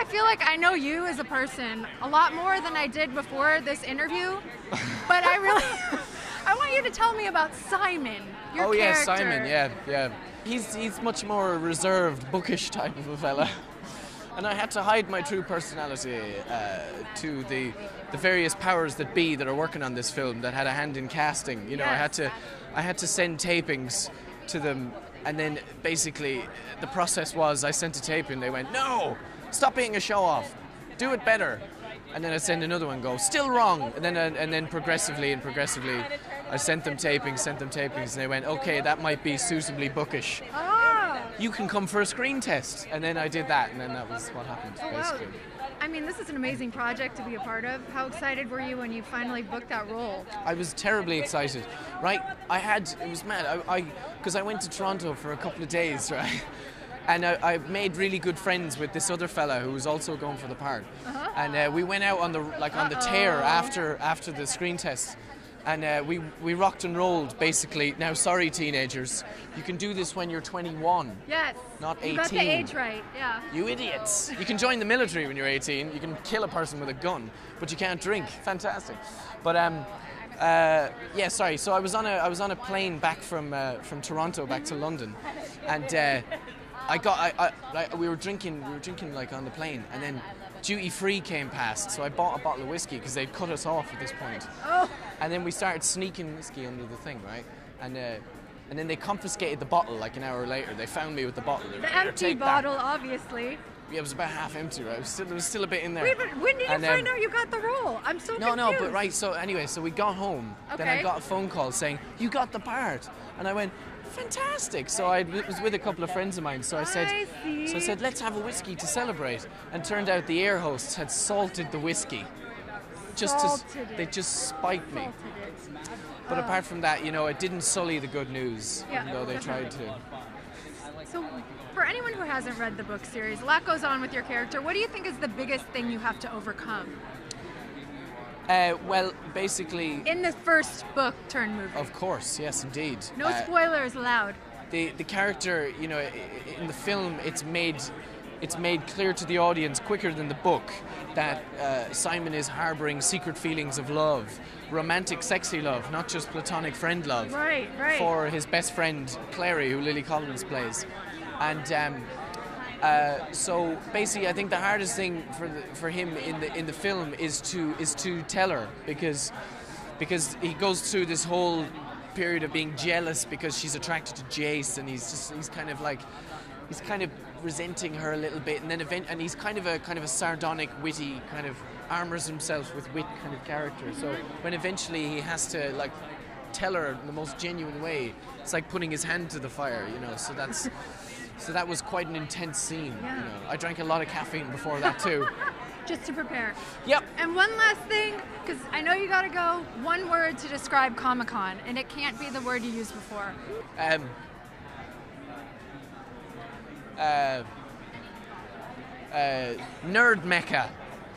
feel like I know you as a person a lot more than I did before this interview, but I want you to tell me about Simon, your character. Yeah, Simon, yeah. He's much more a reserved, bookish type of a fella. And I had to hide my true personality to the various powers that be that are working on this film that had a hand in casting. You know, Yes. I had to send tapings to them, and then basically the process was I sent a taping, they went, "No, stop being a show-off, do it better." And then I send another one, go, "Still wrong." And then progressively, I sent them tapings, and they went, "Okay, that might be suitably bookish. You can come for a screen test." And then I did that, and then that was what happened, basically. Wow. I mean, this is an amazing project to be a part of. How excited were you when you finally booked that role? I was terribly excited, right? It was mad, because I went to Toronto for a couple of days, right? And I made really good friends with this other fella who was also going for the part. And we went out on the tear after the screen test. And we rocked and rolled, basically. Now, sorry, teenagers, you can do this when you're 21. Yes. Not 18. You got the age right, yeah. You idiots. You can join the military when you're 18. You can kill a person with a gun, but you can't drink. Fantastic. But yeah, sorry. So I was on a plane back from Toronto back to London, and we were drinking like on the plane, and then duty free came past, so I bought a bottle of whiskey because they'd cut us off at this point. Oh. And then we started sneaking whiskey under the thing, right? And then they confiscated the bottle like an hour later. They found me with the bottle. The empty bottle, obviously. Yeah, it was about half empty, right? There was still a bit in there. Wait, but when did you find out you got the role? I'm so confused. No, but right, so anyway, so we got home. Okay. Then I got a phone call saying, "You got the part." And I went, "Fantastic." So I was with a couple of friends of mine, so I said, "Let's have a whiskey to celebrate." And turned out the air hosts had salted the whiskey. They just spiked me. But apart from that, you know, it didn't sully the good news, even though they tried to. So, for anyone who hasn't read the book series, a lot goes on with your character. What do you think is the biggest thing you have to overcome? Well, basically... In the first book turned movie. Of course, yes, indeed. No spoilers allowed. The character, you know, in the film, it's made clear to the audience quicker than the book that Simon is harbouring secret feelings of love, romantic, sexy love, not just platonic friend love. Right. For his best friend Clary, who Lily Collins plays, and so basically, I think the hardest thing for him in the film is to tell her, because he goes through this whole period of being jealous because she's attracted to Jace, and he's kind of resenting her a little bit, and then he's kind of a sardonic, witty, kind of armors himself with wit kind of character. So when eventually he has to like tell her in the most genuine way, it's like putting his hand to the fire, you know. So that was quite an intense scene. Yeah. You know, I drank a lot of caffeine before that too. Just to prepare. Yep. And one last thing, because I know you gotta go. One word to describe Comic-Con, and it can't be the word you used before. Nerd Mecca.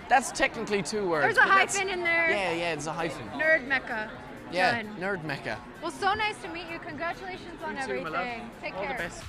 That's technically 2 words. There's a hyphen in there. Yeah, there's a hyphen. Nerd Mecca. Yeah, Done. Nerd Mecca. Well, so nice to meet you. Congratulations on You too, my love. everything. Take All care. the best.